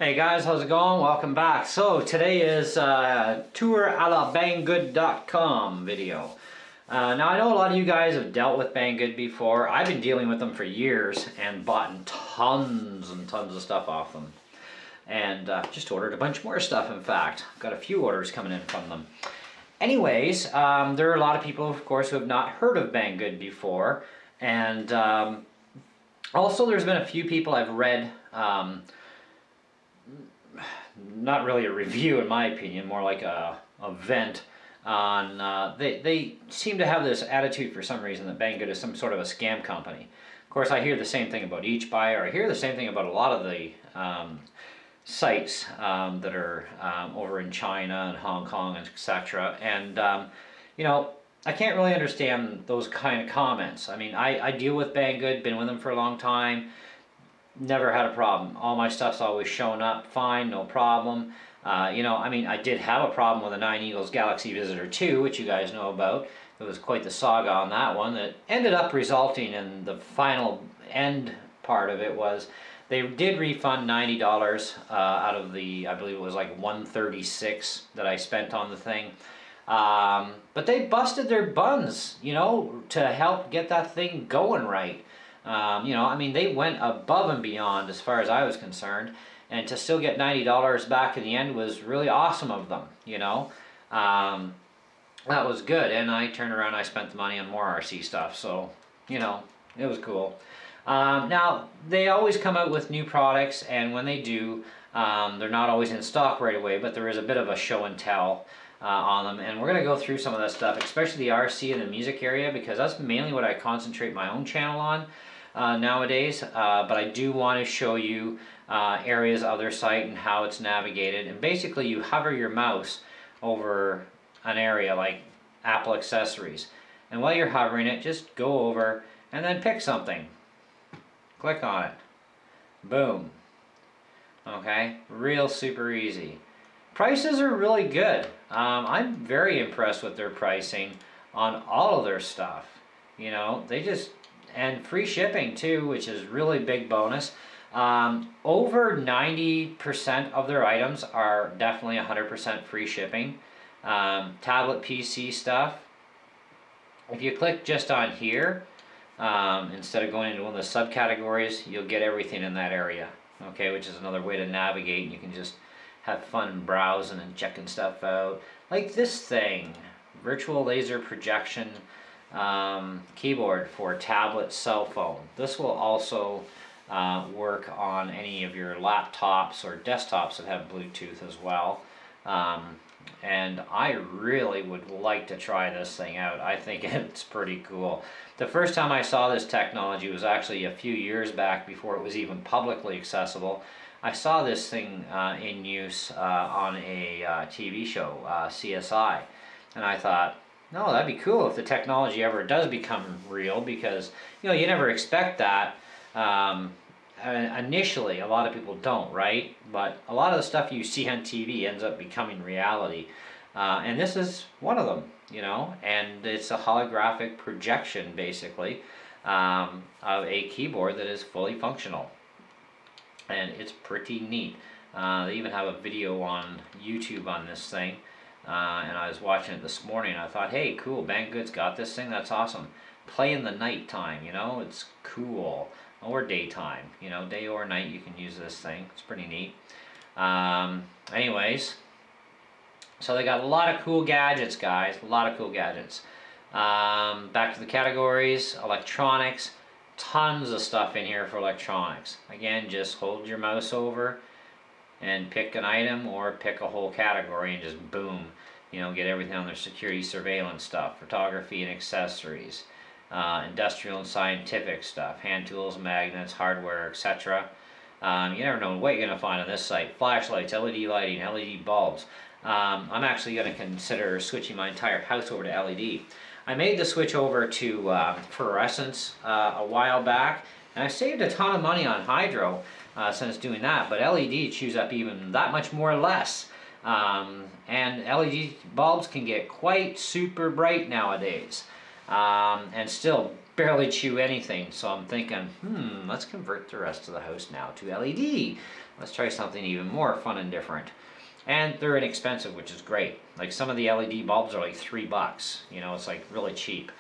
Hey guys, how's it going? Welcome back. So today is tour a la Banggood.com video. Now I know a lot of you guys have dealt with Banggood before. I've been dealing with them for years and bought tons and tons of stuff off them. And just ordered a bunch more stuff, in fact. Got a few orders coming in from them. Anyways, there are a lot of people, of course, who have not heard of Banggood before. And also there's been a few people I've read, not really a review in my opinion, more like a vent on, they seem to have this attitude for some reason that Banggood is some sort of a scam company. Of course, I hear the same thing about Each Buy, or I hear the same thing about a lot of the sites that are over in China and Hong Kong, etc. And you know, I can't really understand those kind of comments. I mean, I deal with Banggood, been with them for a long time, never had a problem. All my stuff's always shown up fine, no problem. You know, I mean, I did have a problem with the 9 Eagles Galaxy Visitor 2, which you guys know about. It was quite the saga on that one that ended up resulting in the final end part of it was they did refund $90 out of the, I believe it was like $136 that I spent on the thing. But they busted their buns, you know, to help get that thing going right. You know, I mean, they went above and beyond as far as I was concerned, and to still get $90 back in the end was really awesome of them, you know. That was good, and I turned around and I spent the money on more RC stuff, so, you know, it was cool. Now, they always come out with new products, and when they do, they're not always in stock right away, but there is a bit of a show and tell on them, and we're going to go through some of that stuff, especially the RC and the music area, because that's mainly what I concentrate my own channel on nowadays. But I do want to show you areas of their site and how it's navigated. And basically you hover your mouse over an area like Apple accessories, and while you're hovering it, just go over and then pick something, click on it, boom. Okay, real super easy. Prices are really good. I'm very impressed with their pricing on all of their stuff. You know, they just, and free shipping too, which is really big bonus. Over 90% of their items are definitely 100% free shipping. Tablet PC stuff, if you click just on here, instead of going into one of the subcategories, you'll get everything in that area. Okay, which is another way to navigate. You can just have fun browsing and checking stuff out. Like this thing, virtual laser projection keyboard for tablet cell phone. This will also work on any of your laptops or desktops that have Bluetooth as well. And I really would like to try this thing out. I think it's pretty cool. The first time I saw this technology was actually a few years back, before it was even publicly accessible. I saw this thing in use on a TV show, CSI, and I thought, no, that'd be cool if the technology ever does become real, because, you know, you never expect that. Initially, a lot of people don't, right? But a lot of the stuff you see on TV ends up becoming reality. And this is one of them, you know, and it's a holographic projection, basically, of a keyboard that is fully functional. And it's pretty neat. They even have a video on YouTube on this thing. And I was watching it this morning, and I thought, hey, cool, Banggood's got this thing, that's awesome. Play in the night time, you know, it's cool. Or daytime, you know, day or night you can use this thing. It's pretty neat. Anyways, so they got a lot of cool gadgets, guys, a lot of cool gadgets. Back to the categories, electronics, tons of stuff in here for electronics. Again, just hold your mouse over and pick an item or pick a whole category and just boom, you know, get everything on their security surveillance stuff, photography and accessories, industrial and scientific stuff, hand tools, magnets, hardware, etc. You never know what you're going to find on this site. Flashlights, LED lighting, LED bulbs. I'm actually going to consider switching my entire house over to LED. I made the switch over to fluorescence a while back, and I saved a ton of money on hydro since doing that, but LED chews up even that much more or less. And LED bulbs can get quite super bright nowadays, and still barely chew anything. So I'm thinking, let's convert the rest of the house now to LED. Let's try something even more fun and different. And they're inexpensive, which is great. Like some of the LED bulbs are like $3. You know, it's like really cheap.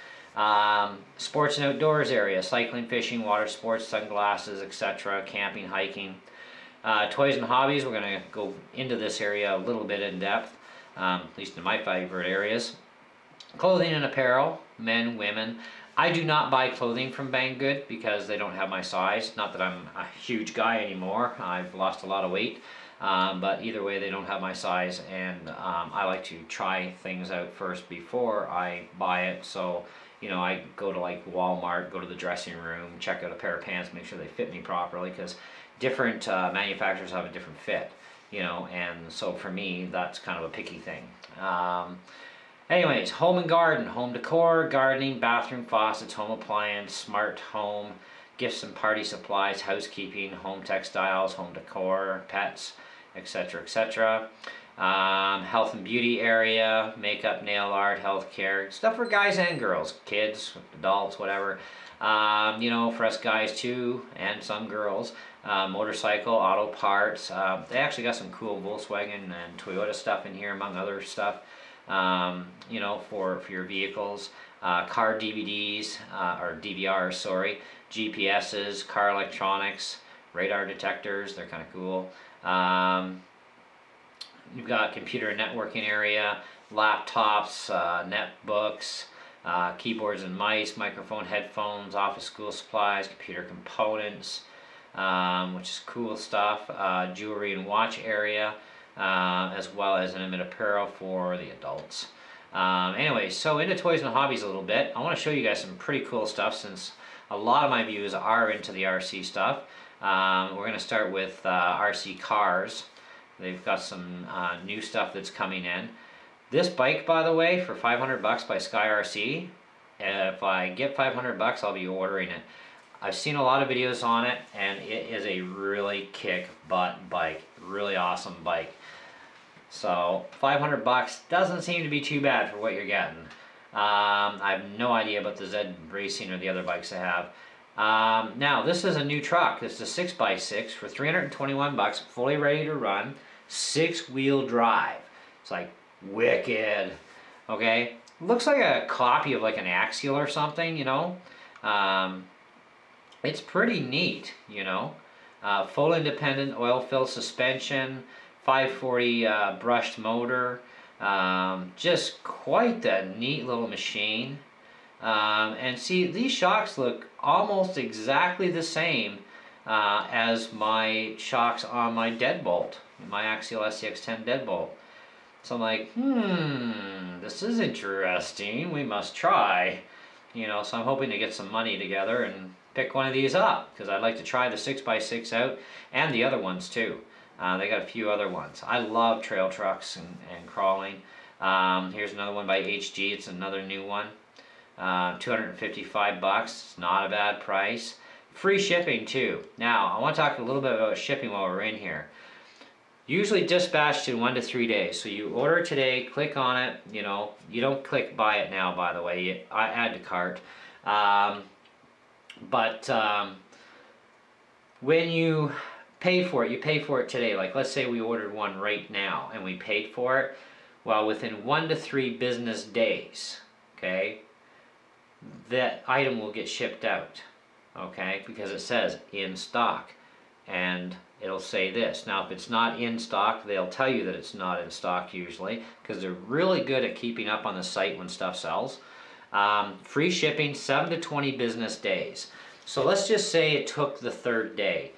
Sports and outdoors area, cycling, fishing, water sports, sunglasses, etc., camping, hiking. Toys and hobbies, we're going to go into this area a little bit in depth, at least in my favorite areas. Clothing and apparel, men, women. I do not buy clothing from Banggood because they don't have my size. Not that I'm a huge guy anymore. I've lost a lot of weight. But either way, they don't have my size, and I like to try things out first before I buy it. So, you know, I go to like Walmart, go to the dressing room, check out a pair of pants, make sure they fit me properly, because different manufacturers have a different fit, you know, and so for me, that's kind of a picky thing. Anyways, home and garden, home decor, gardening, bathroom faucets, home appliance, smart home, gifts and party supplies, housekeeping, home textiles, home decor, pets, etc., etc. Health and beauty area, makeup, nail art, healthcare, stuff for guys and girls, kids, adults, whatever. You know, for us guys too, and some girls. Motorcycle, auto parts. They actually got some cool Volkswagen and Toyota stuff in here, among other stuff. You know, for your vehicles. Car DVDs, or DVRs, sorry. GPSs, car electronics, radar detectors, they're kind of cool. You've got computer and networking area, laptops, netbooks, keyboards and mice, microphone, headphones, office school supplies, computer components, which is cool stuff, jewelry and watch area, as well as intimate apparel for the adults. Anyway, so into toys and hobbies a little bit. I want to show you guys some pretty cool stuff since a lot of my viewers are into the RC stuff. We're going to start with RC cars. They've got some new stuff that's coming in. This bike, by the way, for $500 by Sky RC. If I get $500, I'll be ordering it. I've seen a lot of videos on it, and it is a really kick-butt bike. Really awesome bike. So $500 doesn't seem to be too bad for what you're getting. I have no idea about the Z Racing or the other bikes they have. Now this is a new truck. It's a 6x6 for $321, fully ready to run, 6-wheel drive. It's like wicked. Okay, looks like a copy of like an Axial or something, you know. It's pretty neat, you know. Full independent oil-filled suspension, 540 brushed motor, just quite the neat little machine. And see, these shocks look almost exactly the same as my shocks on my deadbolt, my Axial SCX-10 deadbolt. So I'm like, this is interesting, we must try. You know, so I'm hoping to get some money together and pick one of these up, because I'd like to try the 6x6 out, and the other ones too. They got a few other ones. I love trail trucks and crawling. Here's another one by HG. It's another new one. $255. It's not a bad price. Free shipping too. Now, I want to talk a little bit about shipping while we're in here. Usually dispatched in 1 to 3 days. So you order today, click on it. You know, you don't click buy it now, by the way. I add to cart. When you pay for it, you pay for it today. Like, let's say we ordered one right now and we paid for it. Well, within 1 to 3 business days, okay, that item will get shipped out, okay, because it says in stock, and it'll say this. Now, if it's not in stock, they'll tell you that it's not in stock usually, because they're really good at keeping up on the site when stuff sells. Free shipping, 7 to 20 business days. So let's just say it took the 3rd day.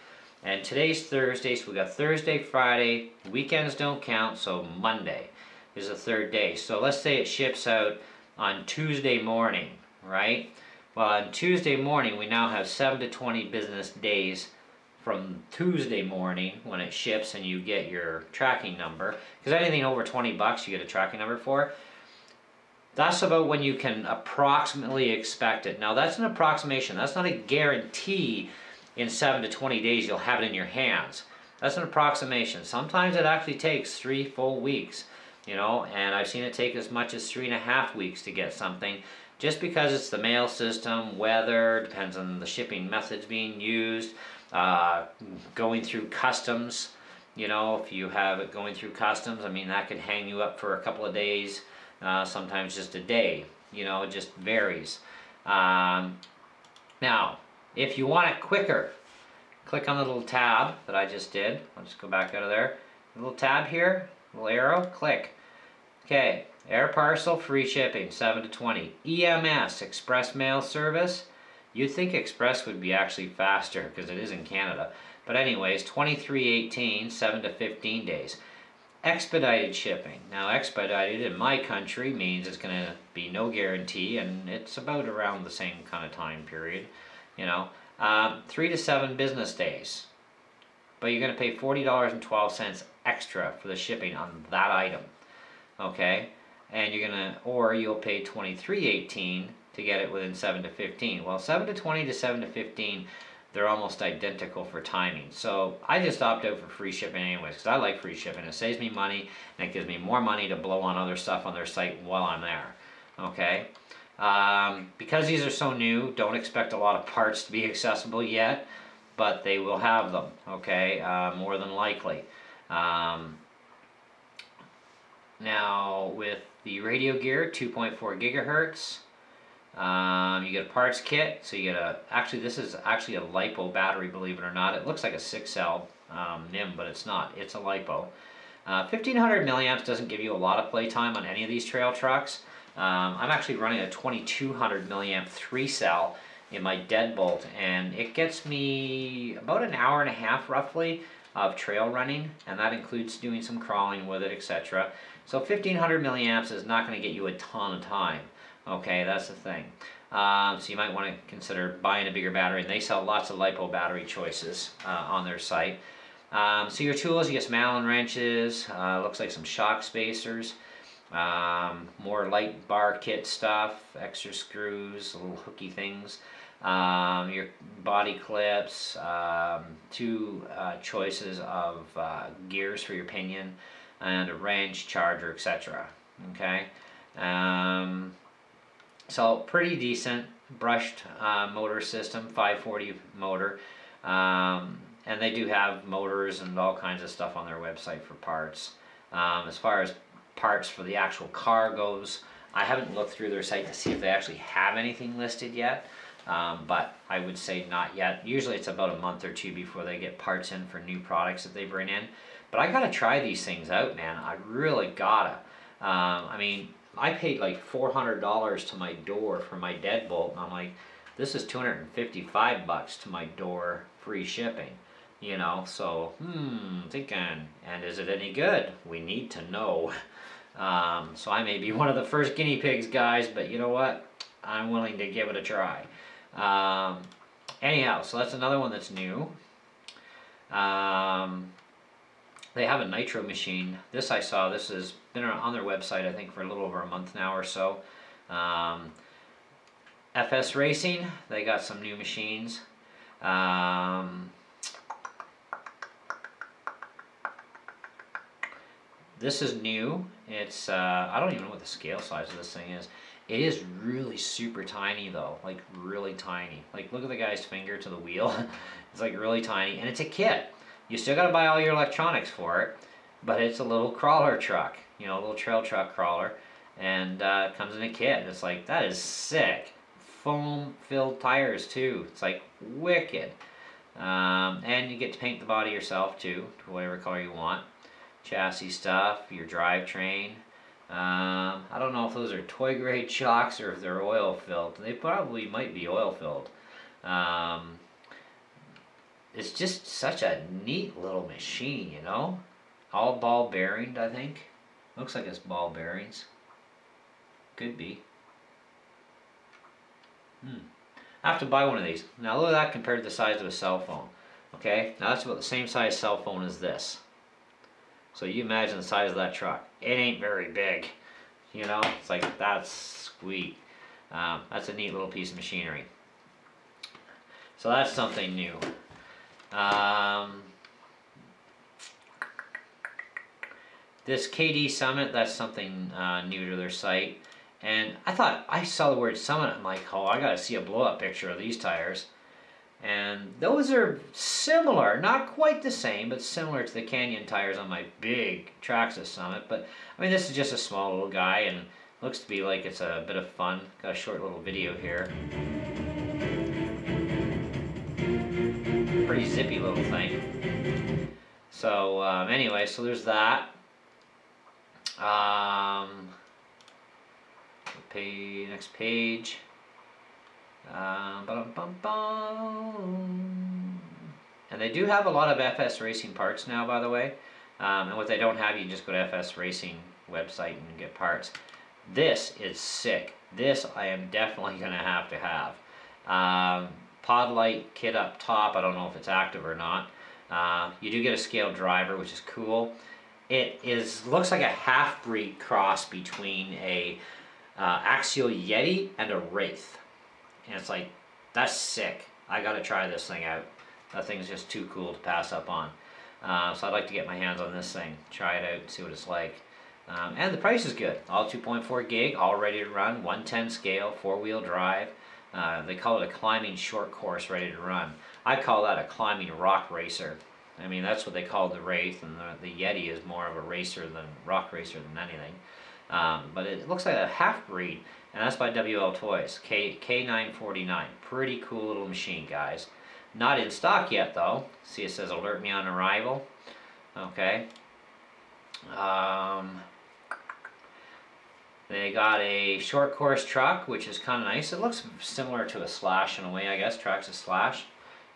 And today's Thursday, so we got Thursday, Friday, weekends don't count, so Monday is the 3rd day. So let's say it ships out on Tuesday morning, right? Well, on Tuesday morning, we now have 7 to 20 business days from Tuesday morning when it ships and you get your tracking number. Because anything over 20 bucks you get a tracking number for. That's about when you can approximately expect it. Now, that's an approximation. That's not a guarantee in 7 to 20 days you'll have it in your hands. That's an approximation. Sometimes it actually takes 3 full weeks, you know, and I've seen it take as much as 3.5 weeks to get something. just because it's the mail system, weather, depends on the shipping methods being used, going through customs. You know, if you have it going through customs, I mean, that could hang you up for a couple of days, sometimes just a day. You know, it just varies. Now, if you want it quicker, click on the little tab that I just did. I'll just go back out of there. A little tab here, little arrow, click. Okay, air parcel, free shipping, 7 to 20. EMS, express mail service. You'd think express would be actually faster because it is in Canada. But anyways, 23.18, 7 to 15 days. Expedited shipping. Now expedited in my country means it's going to be no guarantee, and it's about around the same kind of time period, you know. 3 to 7 business days. But you're going to pay $40.12 extra for the shipping on that item. Okay? And you're going to, or you'll pay $23.18 to get it within 7 to 15. Well, 7 to 20 to 7 to 15, they're almost identical for timing. So I just opt out for free shipping anyways, because I like free shipping. It saves me money, and it gives me more money to blow on other stuff on their site while I'm there. Okay? Because these are so new, don't expect a lot of parts to be accessible yet, but they will have them, okay, more than likely. Now, with the radio gear, 2.4 gigahertz, you get a parts kit, so you get actually this is actually a LiPo battery, believe it or not. It looks like a 6-cell NIM, but it's not, it's a LiPo. 1500 milliamps doesn't give you a lot of playtime on any of these trail trucks. I'm actually running a 2200 milliamp 3-cell in my deadbolt, and it gets me about an hour and a half roughly of trail running, and that includes doing some crawling with it, etc. So 1500 milliamps is not going to get you a ton of time. Okay, that's the thing. So you might want to consider buying a bigger battery, and they sell lots of LiPo battery choices on their site. So your tools, you get some Allen wrenches, looks like some shock spacers, more light bar kit stuff, extra screws, little hooky things, your body clips, 2 choices of gears for your pinion, and a wrench, charger, etc. Okay, so pretty decent brushed motor system, 540 motor, and they do have motors and all kinds of stuff on their website for parts. As far as parts for the actual car goes, I haven't looked through their site to see if they actually have anything listed yet, but I would say not yet. Usually it's about a month or 2 before they get parts in for new products that they bring in. But I gotta try these things out, man. I really gotta. I mean, I paid like $400 to my door for my deadbolt, and I'm like, this is $255 to my door, free shipping. You know, so, thinking, and is it any good? We need to know. So I may be one of the first guinea pigs, guys, but you know what? I'm willing to give it a try. Anyhow, so that's another one that's new. They have a nitro machine. This I saw, this has been on their website, I think, for a little over a month now or so. FS Racing, they got some new machines. This is new. It's, I don't even know what the scale size of this thing is. It is really super tiny though, like really tiny. Like look at the guy's finger to the wheel. It's like really tiny, and it's a kit. You still gotta buy all your electronics for it, but it's a little crawler truck, you know, a little trail truck crawler, and it comes in a kit. It's like, that is sick. Foam-filled tires too. It's like wicked. And you get to paint the body yourself too, to whatever color you want. Chassis stuff, your drivetrain. I don't know if those are toy grade shocks or if they're oil filled. They probably might be oil filled. It's just such a neat little machine, you know. All ball bearinged, I think. Looks like it's ball bearings. Could be. I have to buy one of these. Now look at that compared to the size of a cell phone. Okay, now that's about the same size cell phone as this. So you imagine the size of that truck. It ain't very big. You know, it's like, that's sweet. That's a neat little piece of machinery. So that's something new. This KD Summit, that's something new to their site. And I thought, I saw the word Summit, I'm like, oh, I gotta see a blow-up picture of these tires. And those are similar, not quite the same, but similar to the Canyon tires on my big Traxxas Summit. But I mean, this is just a small little guy, and looks to be like it's a bit of fun. Got a short little video here. Pretty zippy little thing. So anyway, so there's that. Next page. And they do have a lot of FS Racing parts now, by the way. And what they don't have, you can just go to FS Racing website and get parts. This is sick. This I am definitely going to have. Pod light kit up top. I don't know if it's active or not. You do get a scaled driver, which is cool. It looks like a half-breed cross between a Axial Yeti and a Wraith. And it's like, that's sick. I gotta try this thing out. That thing's just too cool to pass up on. So I'd like to get my hands on this thing, try it out, see what it's like. And the price is good. All 2.4 gig, all ready to run, 110 scale, 4-wheel drive. They call it a climbing short course ready to run. I call that a climbing rock racer. I mean, that's what they call the Wraith, and the Yeti is more of a racer than rock racer than anything. But it looks like a half-breed, and that's by WL Toys, K949. Pretty cool little machine, guys. Not in stock yet, though. See, it says alert me on arrival. Okay. They got a short course truck, which is kind of nice. It looks similar to a Slash in a way, I guess. Traxxas Slash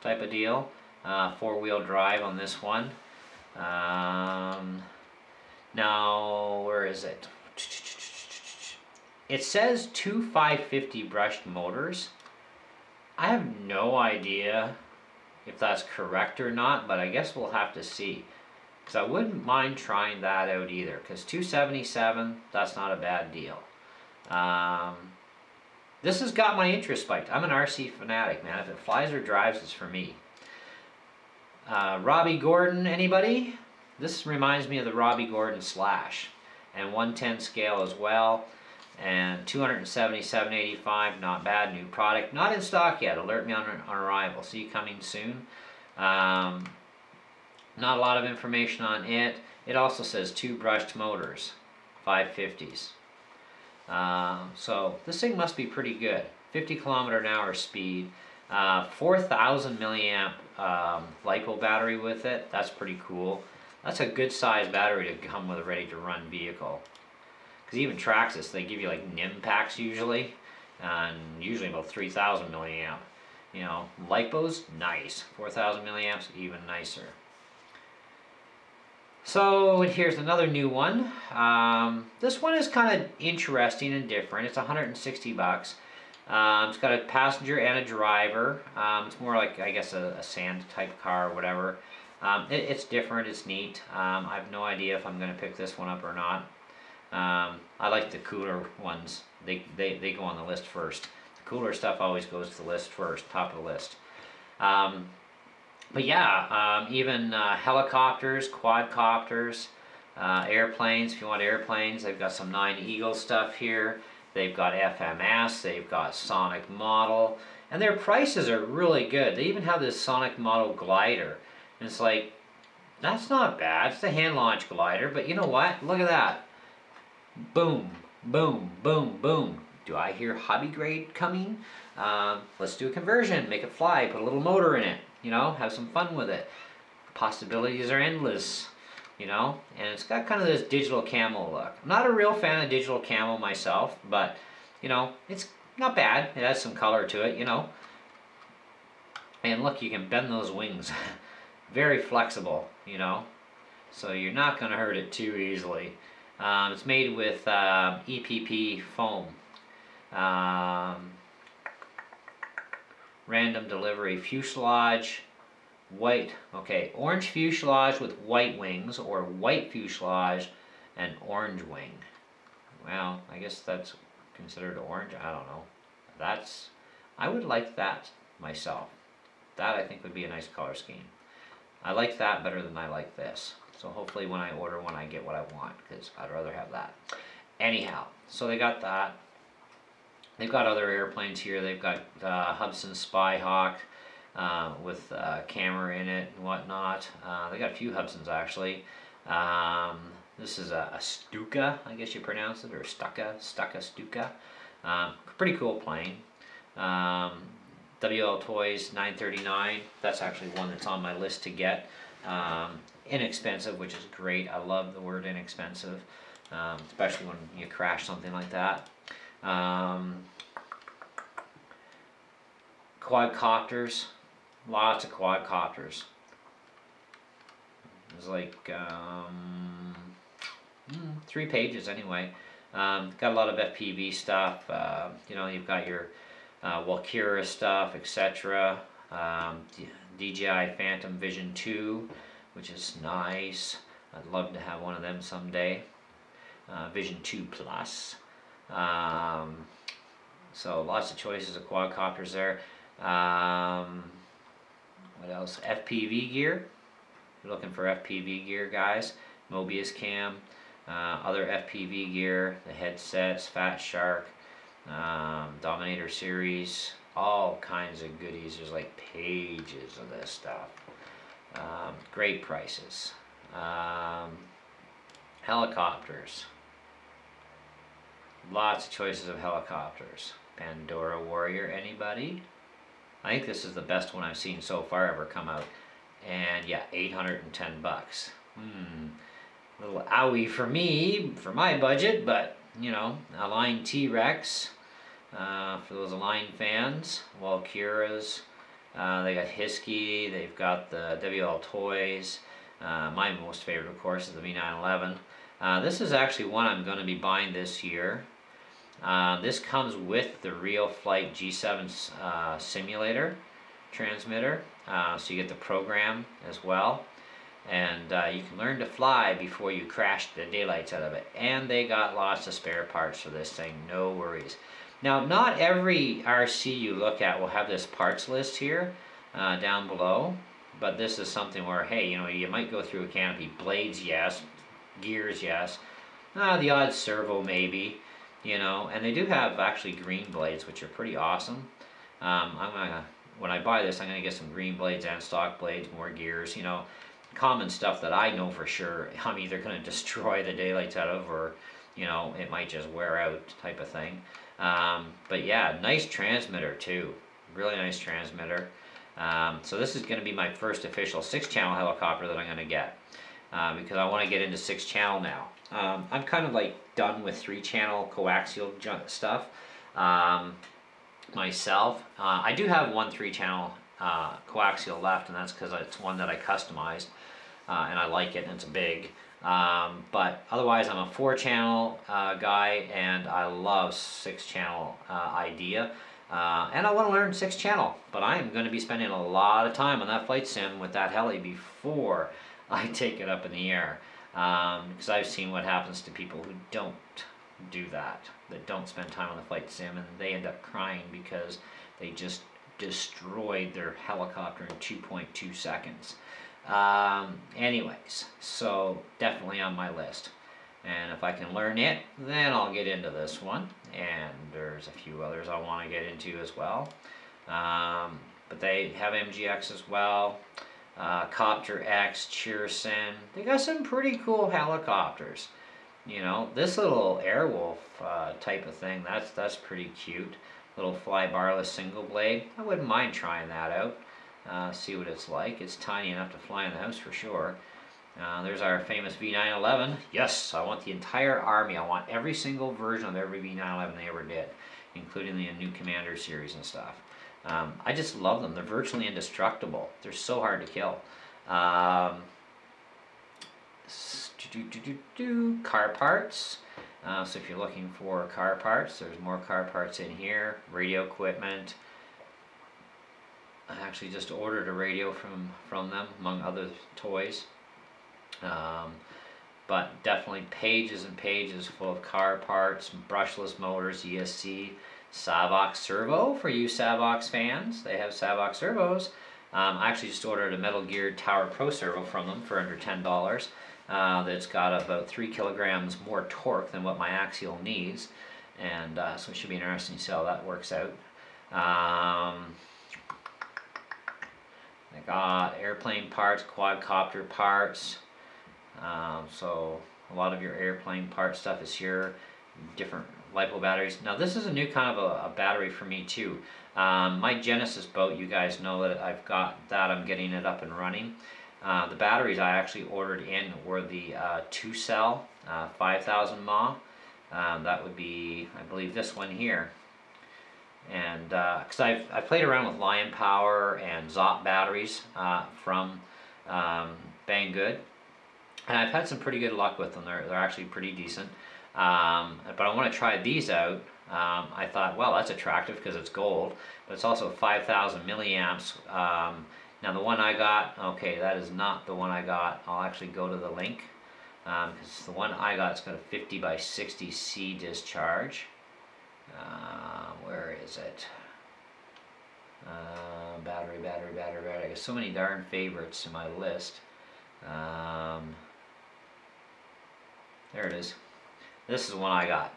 type of deal. 4-wheel drive on this one. Now, where is it? It says 2 550 brushed motors. I have no idea if that's correct or not, but I guess we'll have to see. Because I wouldn't mind trying that out either. Because 277, that's not a bad deal. This has got my interest spiked. I'm an RC fanatic, man. If it flies or drives, it's for me. Robbie Gordon, anybody? This reminds me of the Robbie Gordon Slash. And 110 scale as well. And 277.85, not bad, new product. Not in stock yet, alert me on arrival. See you coming soon. Not a lot of information on it. It also says 2 brushed motors, 550s. So this thing must be pretty good. 50 km/h speed. 4,000 milliamp LiPo battery with it. That's pretty cool. That's a good size battery to come with a ready to run vehicle. Because even Traxxas, they give you like NIM packs usually, and usually about 3,000 milliamp. You know, LiPo's nice. 4,000 milliamps, even nicer. So here's another new one. This one is kind of interesting and different. It's 160 bucks. It's got a passenger and a driver. It's more like, I guess, a sand type car or whatever. It's different, it's neat. I have no idea if I'm going to pick this one up or not. I like the cooler ones. They go on the list first. The cooler stuff always goes to the list first, top of the list. But yeah, even helicopters, quadcopters, airplanes. If you want airplanes, they've got some 9 Eagle stuff here. They've got FMS, they've got Sonic Model, and their prices are really good. They even have this Sonic Model glider. And it's like, that's not bad. It's a hand launch glider, but you know what? Look at that. Boom, boom, boom, boom. Do I hear hobby grade coming? Let's do a conversion, make it fly, put a little motor in it, you know, have some fun with it. Possibilities are endless, you know, and it's got kind of this digital camo look. I'm not a real fan of digital camo myself, but, you know, it's not bad. It has some color to it, you know. And look, you can bend those wings. Very flexible, you know, so you're not going to hurt it too easily. It's made with EPP foam. Random delivery fuselage, white, okay, orange fuselage with white wings, or white fuselage and orange wing. Well, I guess that's considered orange, I don't know. I would like that myself. That I think would be a nice color scheme. I like that better than I like this. So hopefully when I order one, I get what I want, because I'd rather have that. Anyhow, so they got that. They've got other airplanes here. They've got Hudson Spyhawk with a camera in it and whatnot. They got a few Hudsons actually. This is a Stuka, I guess you pronounce it, or Stuka. Pretty cool plane. WL Toys 939. That's actually one that's on my list to get. Inexpensive, which is great. I love the word inexpensive, especially when you crash something like that. Quadcopters, lots of quadcopters. There's like 3 pages anyway. Got a lot of FPV stuff. You know, you've got your Walkura stuff, etc. DJI Phantom Vision 2, which is nice. I'd love to have one of them someday. Vision 2 Plus. So lots of choices of quadcopters there. What else? FPV gear. If you're looking for FPV gear, guys. Mobius Cam. Other FPV gear. The headsets. Fat Shark. Dominator series. All kinds of goodies. There's like pages of this stuff. Great prices. Helicopters. Lots of choices of helicopters. Pandora Warrior, anybody? I think this is the best one I've seen so far ever come out. And yeah, 810 bucks. Little owie for me, for my budget, but you know, Align T-Rex, for those Align fans. Walkuras, they got Hiskey, they've got the WL Toys. My most favorite, of course, is the V911. This is actually one I'm going to be buying this year. This comes with the Real Flight G7 simulator transmitter, so you get the program as well, and you can learn to fly before you crash the daylights out of it. And they got lots of spare parts for this thing, no worries. Now, not every RC you look at will have this parts list here down below, but this is something where, hey, you know, you might go through a canopy. Blades, yes. Gears, yes. The odd servo, maybe. You know, and they do have actually green blades, which are pretty awesome. When I buy this, I'm gonna get some green blades and stock blades, more gears. You know, common stuff that I know for sure I'm either gonna destroy the daylights out of, or you know, it might just wear out, type of thing. But yeah, nice transmitter too. Really nice transmitter. So this is gonna be my first official 6-channel helicopter that I'm gonna get, because I want to get into 6-channel now. I'm kind of like done with 3-channel coaxial stuff myself. I do have one 3-channel coaxial left, and that's because it's one that I customized, and I like it, and it's big. But otherwise, I'm a 4-channel guy, and I love 6-channel idea. And I want to learn 6-channel, but I am going to be spending a lot of time on that flight sim with that heli before I take it up in the air. Because I've seen what happens to people who don't do that don't spend time on the flight sim, and they end up crying because they just destroyed their helicopter in 2.2 seconds. Anyways, so definitely on my list. And if I can learn it, then I'll get into this one. And there's a few others I want to get into as well. But they have MGX as well. Copter X, Cheerson. They got some pretty cool helicopters. You know, this little Airwolf type of thing, that's pretty cute. Little fly barless single blade. I wouldn't mind trying that out. See what it's like. It's tiny enough to fly in the house for sure. There's our famous V911. Yes, I want the entire army. I want every single version of every V911 they ever did, including the new Commander series and stuff. I just love them. They're virtually indestructible. They're so hard to kill. Car parts. So if you're looking for car parts, there's more car parts in here. Radio equipment. I actually just ordered a radio from them, among other toys. But definitely pages and pages full of car parts, brushless motors, ESC, Savox servo for you Savox fans. They have Savox servos. I actually just ordered a Metal Gear Tower Pro servo from them for under $10. That's got about 3 kilograms more torque than what my Axial needs. and so it should be interesting to see how that works out. I got airplane parts, quadcopter parts, so a lot of your airplane part stuff is here. Different LiPo batteries. Now this is a new kind of a battery for me too. My Genesis boat, you guys know that I've got that, I'm getting it up and running. The batteries I actually ordered in were the 2-cell 5000 mAh. That would be, I believe, this one here. And because I've played around with Lion Power and Zop batteries from Banggood, and I've had some pretty good luck with them. They're actually pretty decent. But I want to try these out. I thought, well, that's attractive because it's gold, but it's also 5,000 milliamps. Now the one I got, okay, that is not the one I got. I'll actually go to the link, because the one I got, it's got a 50 by 60 C discharge. Where is it? Battery. I got so many darn favorites in my list. There it is. This is the one I got.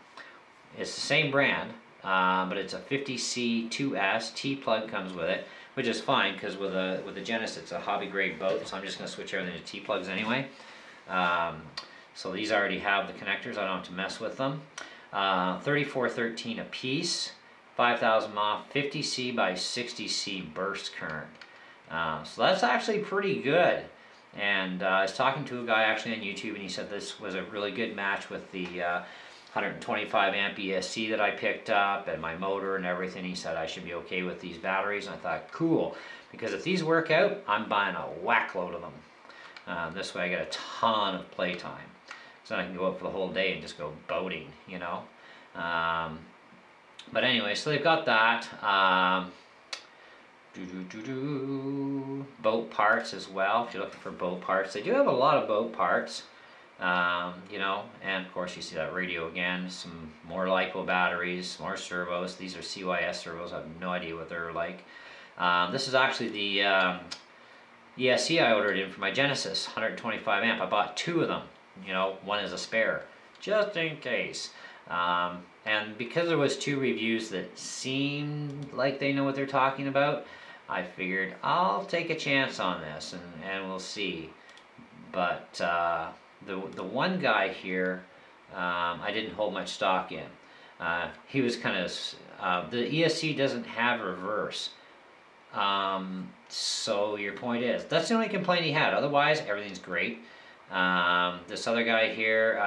It's the same brand, but it's a 50C 2S. T-plug comes with it, which is fine because with the Genesis, it's a hobby grade boat, so I'm just going to switch everything to T-plugs anyway. So these already have the connectors. I don't have to mess with them. 3413 a piece, 5,000 mAh, 50C by 60C burst current. So that's actually pretty good. And I was talking to a guy actually on YouTube, and he said this was a really good match with the 125 amp ESC that I picked up and my motor and everything. He said I should be okay with these batteries, and I thought, cool, because if these work out, I'm buying a whack load of them. This way I get a ton of playtime. So I can go out for the whole day and just go boating, you know. But anyway, so they've got that. Boat parts as well, if you're looking for boat parts. They do have a lot of boat parts, you know, and of course you see that radio again, some more LiPo batteries, more servos. These are CYS servos. I have no idea what they're like. This is actually the ESC I ordered in for my Genesis, 125 amp. I bought 2 of them, you know, one is a spare, just in case. And because there was 2 reviews that seemed like they know what they're talking about, I figured I'll take a chance on this and we'll see. But the one guy here, I didn't hold much stock in. He was kind of, the ESC doesn't have reverse. So your point is, that's the only complaint he had. Otherwise, everything's great. This other guy here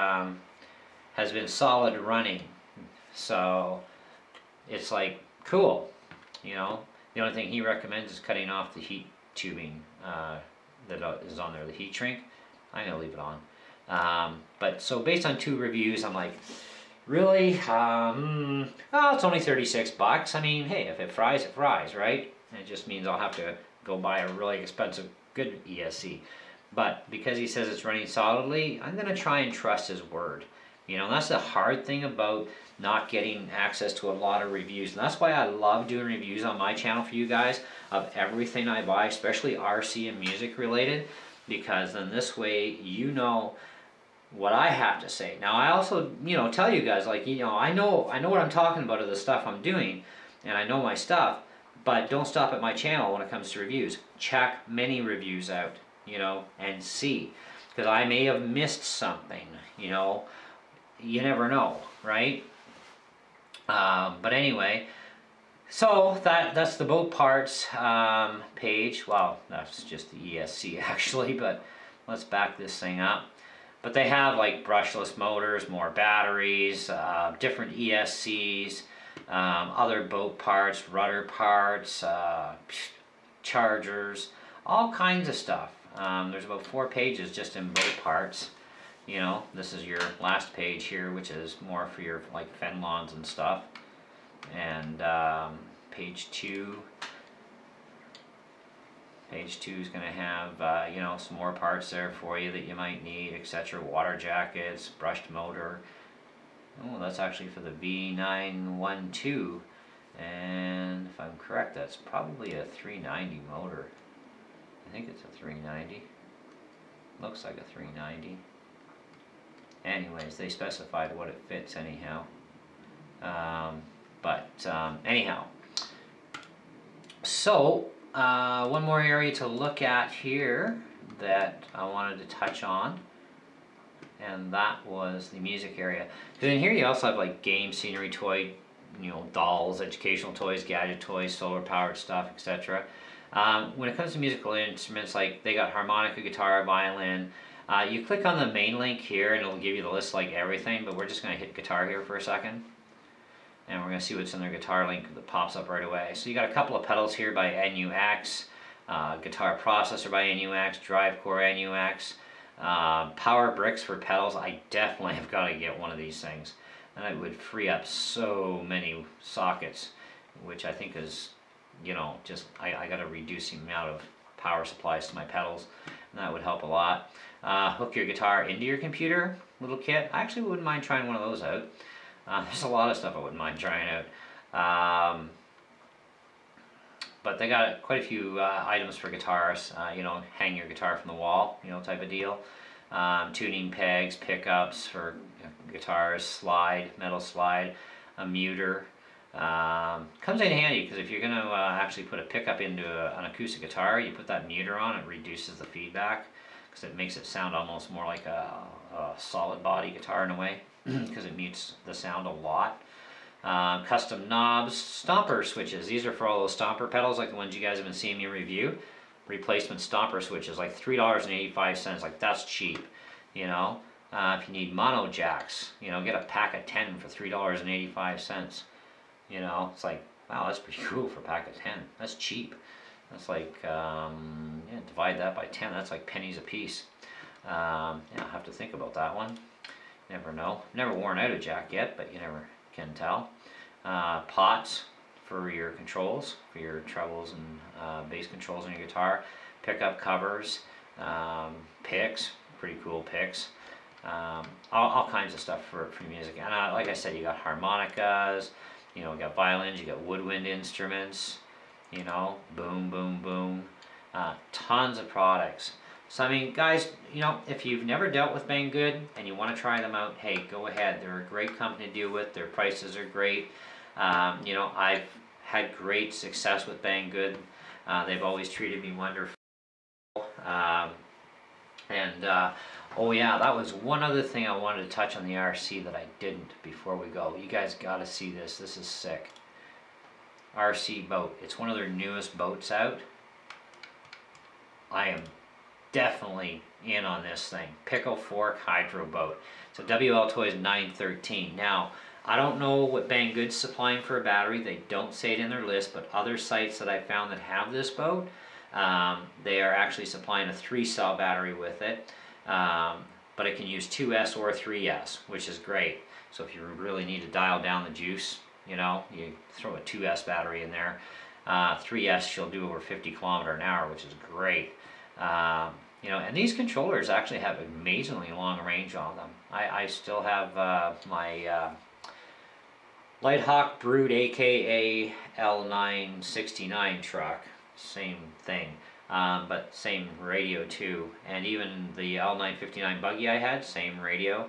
has been solid running. So it's like, cool, you know. The only thing he recommends is cutting off the heat tubing that is on there, the heat shrink. I'm going to leave it on. But so based on 2 reviews, I'm like, really? Oh, it's only 36 bucks. I mean, hey, if it fries, right? It just means I'll have to go buy a really expensive, good ESC. But because he says it's running solidly, I'm going to try and trust his word. You know, that's the hard thing about not getting access to a lot of reviews. And that's why I love doing reviews on my channel for you guys of everything I buy, especially RC and music related, because then this way you know what I have to say. Now I also, you know, tell you guys, like, you know, I know what I'm talking about of the stuff I'm doing, and I know my stuff, but don't stop at my channel when it comes to reviews. Check many reviews out, you know, and see, because I may have missed something, you know. You never know, right? But anyway, so that's the boat parts page. Well, that's just the ESC actually, but let's back this thing up. But they have like brushless motors, more batteries, different ESCs, other boat parts, rudder parts, chargers, all kinds of stuff. There's about 4 pages just in boat parts. You know, this is your last page here, which is more for your like Fenlons and stuff. And page 2 is going to have, you know, some more parts there for you that you might need, etc. Water jackets, brushed motor. Oh, that's actually for the V912. And if I'm correct, that's probably a 390 motor. I think it's a 390. Looks like a 390. Anyways, they specified what it fits anyhow. Anyhow, so one more area to look at here that I wanted to touch on, and that was the music area. Because in here you also have like game scenery toy, dolls, educational toys, gadget toys, solar powered stuff, etc. When it comes to musical instruments, like they got harmonica, guitar, violin. You click on the main link here and it'll give you the list like everything, but we're just going to hit guitar here for a second. And we're going to see what's in their guitar link that pops up right away. So you got a couple of pedals here by NUX, guitar processor by NUX, drive core NUX, power bricks for pedals. I definitely have got to get one of these things. And it would free up so many sockets, which I think is, just, I got to reduce the amount of power supplies to my pedals, and that would help a lot. Hook your guitar into your computer, little kit. I actually wouldn't mind trying one of those out. There's a lot of stuff I wouldn't mind trying out. But they got quite a few items for guitars, hang your guitar from the wall, type of deal. Tuning pegs, pickups for guitars, metal slide, a muter. Comes in handy because if you're going to actually put a pickup into an acoustic guitar, you put that muter on, it reduces the feedback because it makes it sound almost more like a solid body guitar in a way because it mutes the sound a lot. Custom knobs, stomper switches. These are for all those stomper pedals like the ones you guys have been seeing me review. Replacement stomper switches, like $3.85, like that's cheap, If you need mono jacks, get a pack of 10 for $3.85. It's like, wow, that's pretty cool for a pack of 10. That's cheap. That's like, divide that by 10, that's like pennies a piece. I'll have to think about that one. Never know. Never worn out a jack yet, but you never can tell. Pots for your controls, for your trebles and bass controls on your guitar. Pickup covers, picks, pretty cool picks. All kinds of stuff for music. And like I said, you got harmonicas, you got violins, you got woodwind instruments, boom, boom, boom. Tons of products. So I mean, guys, if you've never dealt with Banggood and you want to try them out, hey, go ahead. They're a great company to deal with. Their prices are great. I've had great success with Banggood. They've always treated me wonderful. Oh yeah, that was one other thing I wanted to touch on the RC that I didn't before we go. You guys got to see this. This is sick. RC boat. It's one of their newest boats out. I am definitely in on this thing. Pickle fork hydro boat. It's a WL Toys 913. Now, I don't know what Banggood's supplying for a battery. They don't say it in their list, but other sites that I found that have this boat, they are actually supplying a 3-cell battery with it. But it can use 2S or 3S, which is great. So if you really need to dial down the juice, you throw a 2S battery in there. 3S, she'll do over 50 km/h, which is great. And these controllers actually have amazingly long range on them. I still have my Lighthawk Brood, aka L969 truck, same thing, but same radio too. And even the L959 buggy I had, same radio.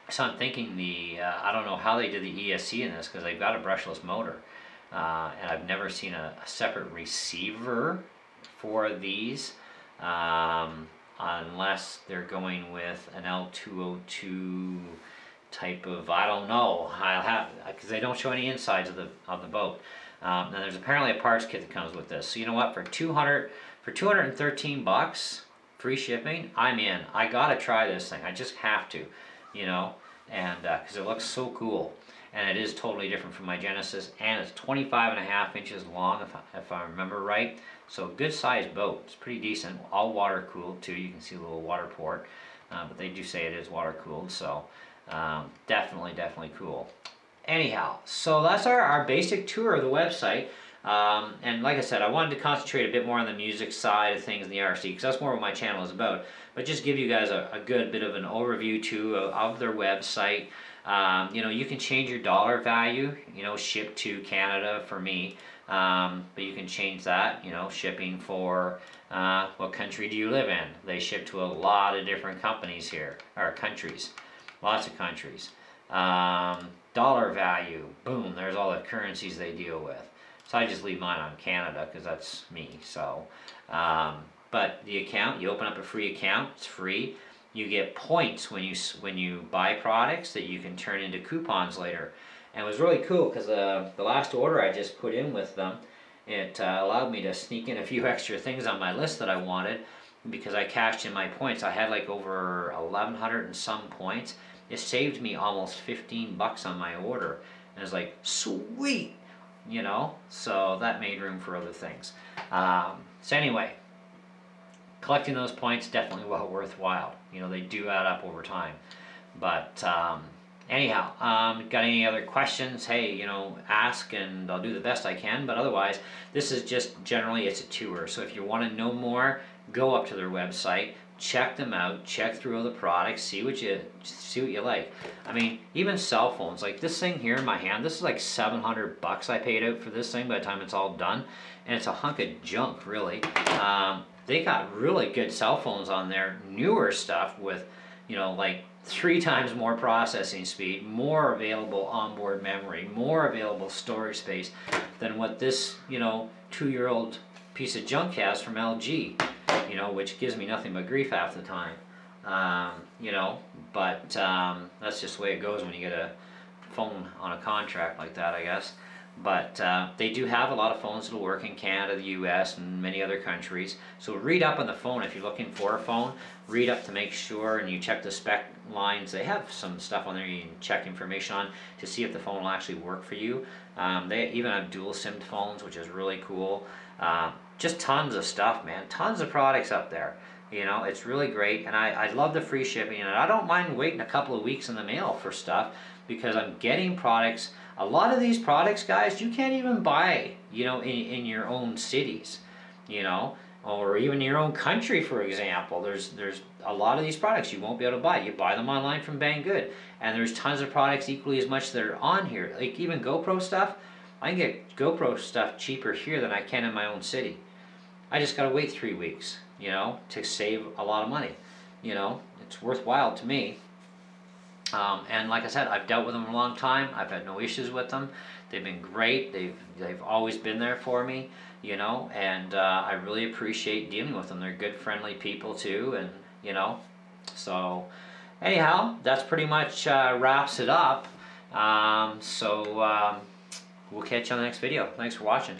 So I'm thinking I don't know how they did the ESC in this because they've got a brushless motor. And I've never seen a separate receiver for these unless they're going with an L202 type of, I don't know, I'll have, because they don't show any insides of the boat. And there's apparently a parts kit that comes with this. So you know what, for 213 bucks, free shipping, I'm in. I gotta try this thing. I just have to, and because it looks so cool. And it is totally different from my Genesis, and it's 25.5 inches long if I remember right. So good sized boat. It's pretty decent. All water cooled too. You can see a little water port, but they do say it is water cooled. So definitely cool. Anyhow, so that's our basic tour of the website. And like I said, I wanted to concentrate a bit more on the music side of things in the RC because that's more what my channel is about. But just give you guys a good bit of an overview too of their website. You can change your dollar value, ship to Canada for me, but you can change that, shipping for what country do you live in. They ship to a lot of different companies here, or countries, lots of countries. Dollar value, boom, there's all the currencies they deal with. So I just leave mine on Canada because that's me. So, but the account, you open up a free account, it's free. You get points when you buy products that you can turn into coupons later. And it was really cool because the last order I just put in with them, it allowed me to sneak in a few extra things on my list that I wanted because I cashed in my points. I had like over 1,100 and some points. It saved me almost 15 bucks on my order. And it's like, sweet, you know? So that made room for other things. So anyway, collecting those points definitely well worthwhile. You know, they do add up over time. But anyhow, got any other questions? Hey, you know, ask and I'll do the best I can. But otherwise, this is just generally it's a tour. So if you want to know more, go up to their website, check them out, check through all the products, see what you like. I mean, even cell phones, like this thing here in my hand, this is like 700 bucks I paid out for this thing by the time it's all done, and it's a hunk of junk, really. They got really good cell phones on there, newer stuff with, you know, like 3 times more processing speed, more available onboard memory, more available storage space than what this, you know, 2-year-old piece of junk has from LG, you know, which gives me nothing but grief half the time, you know, but that's just the way it goes when you get a phone on a contract like that, I guess. But they do have a lot of phones that'll work in Canada, the US, and many other countries. So read up on the phone if you're looking for a phone. Read up to make sure, and you check the spec lines. They have some stuff on there you can check information on to see if the phone will actually work for you. They even have dual SIM phones, which is really cool. Just tons of stuff, man. Tons of products up there. You know, it's really great, and I love the free shipping, and I don't mind waiting a couple of weeks in the mail for stuff because I'm getting products. A lot of these products, guys, you can't even buy, you know, in your own cities, you know, or even your own country, for example. There's a lot of these products you won't be able to buy. You buy them online from Banggood, and there's tons of products equally as much that are on here. Like even GoPro stuff, I can get GoPro stuff cheaper here than I can in my own city. I just gotta wait 3 weeks, you know, to save a lot of money. You know, it's worthwhile to me. And like I said, I've dealt with them a long time. I've had no issues with them. They've been great. They've always been there for me, you know, and I really appreciate dealing with them. They're good, friendly people too, and you know. So anyhow, that's pretty much wraps it up. We'll catch you on the next video. Thanks for watching.